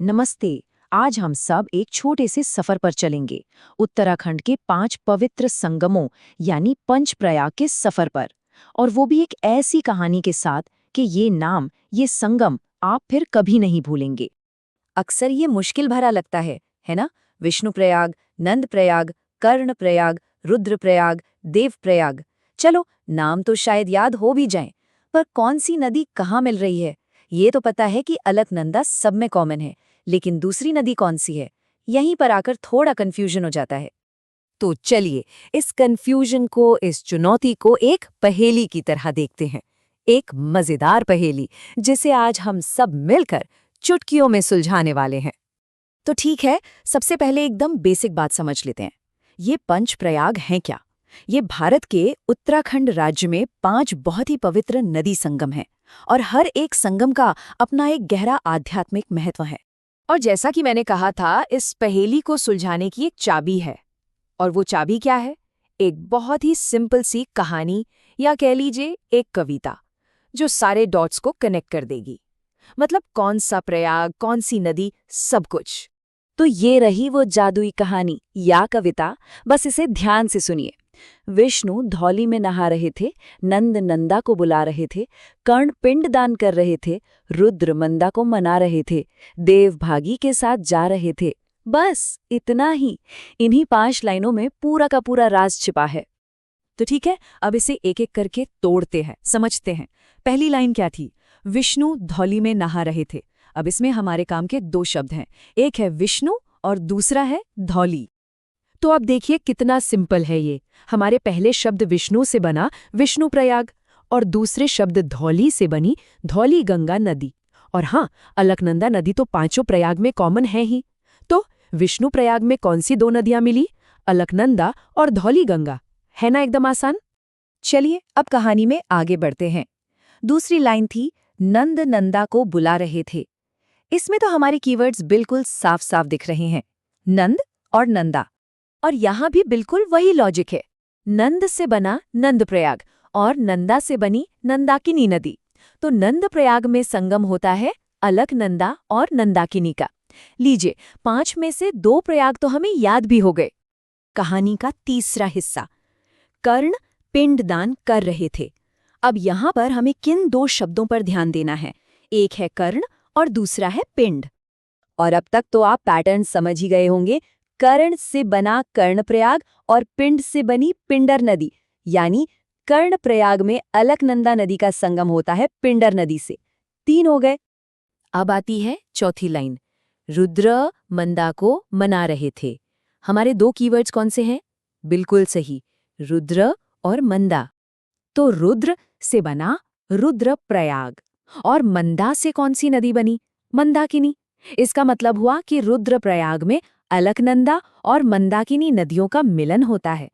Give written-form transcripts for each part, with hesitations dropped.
नमस्ते। आज हम सब एक छोटे से सफर पर चलेंगे, उत्तराखंड के 5 पवित्र संगमों यानी पंचप्रयाग के सफर पर। और वो भी एक ऐसी कहानी के साथ कि ये नाम, ये संगम आप फिर कभी नहीं भूलेंगे। अक्सर ये मुश्किल भरा लगता है ना? विष्णुप्रयाग, नंदप्रयाग, कर्णप्रयाग, रुद्रप्रयाग, देवप्रयाग। चलो, नाम तो शायद याद हो भी जाएं, पर कौन सी नदी कहाँ मिल रही है? ये तो पता है कि अलकनंदा सब में कॉमन है, लेकिन दूसरी नदी कौन सी है? यहीं पर आकर थोड़ा कंफ्यूजन हो जाता है। तो चलिए, इस कंफ्यूजन को, इस चुनौती को एक पहेली की तरह देखते हैं। एक मजेदार पहेली, जिसे आज हम सब मिलकर चुटकियों में सुलझाने वाले हैं। तो ठीक है, सबसे पहले एकदम बेसिक बात समझ लेते हैं। ये पंचप्रयाग हैं क्या? ये भारत के उत्तराखंड राज्य में 5 बहुत ही पवित्र नदी संगम हैं, और हर एक संगम का अपना एक गहरा आध्यात्मिक महत्व है। और जैसा कि मैंने कहा था, इस पहेली को सुलझाने की एक चाबी है। और वो चाबी क्या है? एक बहुत ही सिंपल सी कहानी, या कह लीजिए एक कविता, जो सारे डॉट्स को कनेक्ट कर देगी। मतलब कौन सा प्रयाग, कौन सी नदी, सब कुछ। तो ये रही वो जादुई कहानी या कविता। बस इसे ध्यान से सुनिए। विष्णु धौली में नहा रहे थे, नंद नंदा को बुला रहे थे, कर्ण पिंडदान कर रहे थे, रुद्र मंदा को मना रहे थे, देव भागी के साथ जा रहे थे। बस इतना ही। इन्हीं 5 लाइनों में पूरा का पूरा राज छिपा है। तो ठीक है, अब इसे एक एक करके तोड़ते हैं, समझते हैं। पहली लाइन क्या थी? विष्णु धौली में नहा रहे थे। अब इसमें हमारे काम के 2 शब्द हैं, एक है विष्णु और दूसरा है धौली। तो अब देखिए कितना सिंपल है ये। हमारे पहले शब्द विष्णु से बना विष्णुप्रयाग, और दूसरे शब्द धौली से बनी धौली गंगा नदी। और हाँ, अलकनंदा नदी तो 5 प्रयाग में कॉमन है ही। तो विष्णु प्रयाग में कौन सी 2 नदियां मिली? अलकनंदा और धौली गंगा। है ना एकदम आसान? चलिए, अब कहानी में आगे बढ़ते हैं। दूसरी लाइन थी नंद नंदा को बुला रहे थे। इसमें तो हमारे कीवर्ड्स बिल्कुल साफ साफ दिख रहे हैं, नंद और नंदा। और यहां भी बिल्कुल वही लॉजिक है। नंद से बना नंदप्रयाग और नंदा से बनी नंदाकिनी नदी। तो नंदप्रयाग में संगम होता है अलकनंदा और नंदाकिनी का। लीजिए, 5 में से 2 प्रयाग तो हमें याद भी हो गए। कहानी का तीसरा हिस्सा, कर्ण पिंडदान कर रहे थे। अब यहां पर हमें किन 2 शब्दों पर ध्यान देना है? एक है कर्ण और दूसरा है पिंड। और अब तक तो आप पैटर्न समझ ही गए होंगे। कर्ण से बना कर्णप्रयाग और पिंड से बनी पिंडर नदी, यानी कर्णप्रयाग में अलकनंदा नदी का संगम होता है पिंडर नदी से। 3 हो गए। अब आती है चौथी लाइन, रुद्र मंदा को मना रहे थे। हमारे 2 कीवर्ड्स कौन से हैं? बिल्कुल सही, रुद्र और मंदा। तो रुद्र से बना रुद्रप्रयाग, और मंदा से कौन सी नदी बनी? मंदाकिनी। इसका मतलब हुआ कि रुद्रप्रयाग में अलकनंदा और मंदाकिनी नदियों का मिलन होता है।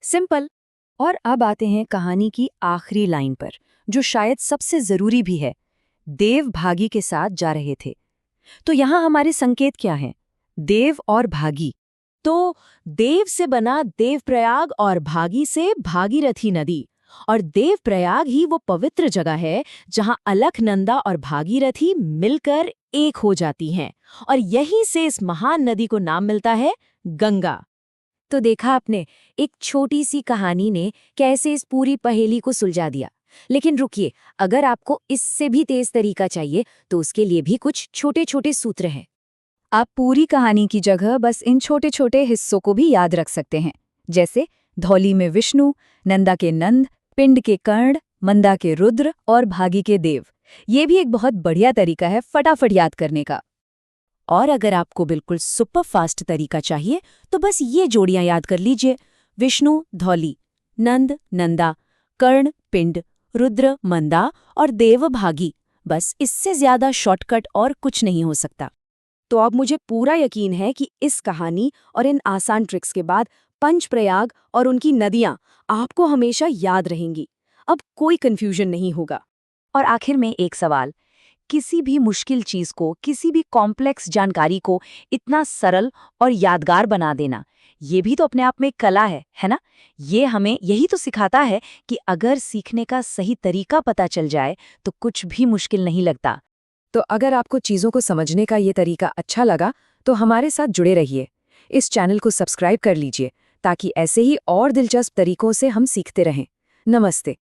सिंपल। और अब आते हैं कहानी की आखिरी लाइन पर, जो शायद सबसे जरूरी भी है। देव भागी के साथ जा रहे थे। तो यहां हमारे संकेत क्या हैं? देव और भागी। तो देव से बना देवप्रयाग और भागी से भागीरथी नदी। और देवप्रयाग ही वो पवित्र जगह है जहां अलकनंदा और भागीरथी मिलकर एक हो जाती हैं, और यहीं से इस महान नदी को नाम मिलता है गंगा। तो देखा आपने, एक छोटी सी कहानी ने कैसे इस पूरी पहेली को सुलझा दिया। लेकिन रुकिए, अगर आपको इससे भी तेज तरीका चाहिए तो उसके लिए भी कुछ छोटे छोटे सूत्र हैं। आप पूरी कहानी की जगह बस इन छोटे छोटे हिस्सों को भी याद रख सकते हैं, जैसे धौली में विष्णु, नंदा के नंद, पिंड के कर्ण, मंदा के रुद्र और भागी के देव। ये भी एक बहुत बढ़िया तरीका है फटाफट याद करने का। और अगर आपको बिल्कुल सुपर फास्ट तरीका चाहिए तो बस ये जोड़ियां याद कर लीजिए, विष्णु धौली, नंद नंदा, कर्ण पिंड, रुद्र मंदा और देव भागी। बस इससे ज्यादा शॉर्टकट और कुछ नहीं हो सकता। तो अब मुझे पूरा यकीन है कि इस कहानी और इन आसान ट्रिक्स के बाद पंचप्रयाग और उनकी नदियां आपको हमेशा याद रहेंगी। अब कोई कंफ्यूजन नहीं होगा। और आखिर में एक सवाल, किसी भी मुश्किल चीज को, किसी भी कॉम्प्लेक्स जानकारी को इतना सरल और यादगार बना देना, ये भी तो अपने आप में एक कला है ना? ये हमें यही तो सिखाता है कि अगर सीखने का सही तरीका पता चल जाए तो कुछ भी मुश्किल नहीं लगता। तो अगर आपको चीज़ों को समझने का ये तरीका अच्छा लगा तो हमारे साथ जुड़े रहिए। इस चैनल को सब्सक्राइब कर लीजिए ताकि ऐसे ही और दिलचस्प तरीकों से हम सीखते रहें। नमस्ते।